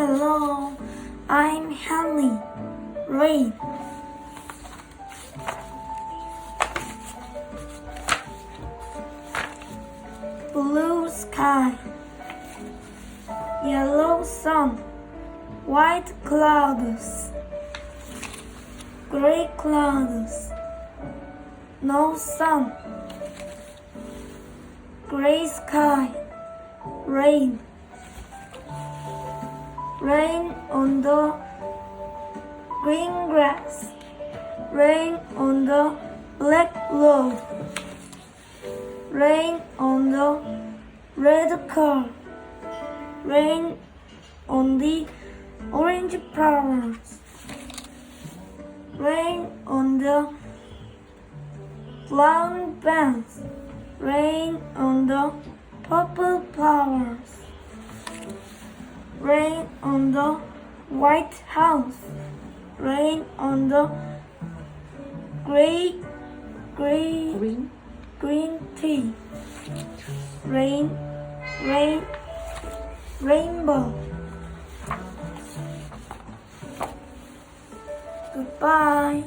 Hello, I'm Hanry. Read. Blue sky, yellow sun, white clouds, gray clouds, no sun, gray sky, rain. Rain on the green grass, rain on the black road, rain on the red car, rain on the orange flowers, rain on the brown bands, rain on the purple flowers. Rain on the White House, rain on the green tea, rainbow. Goodbye.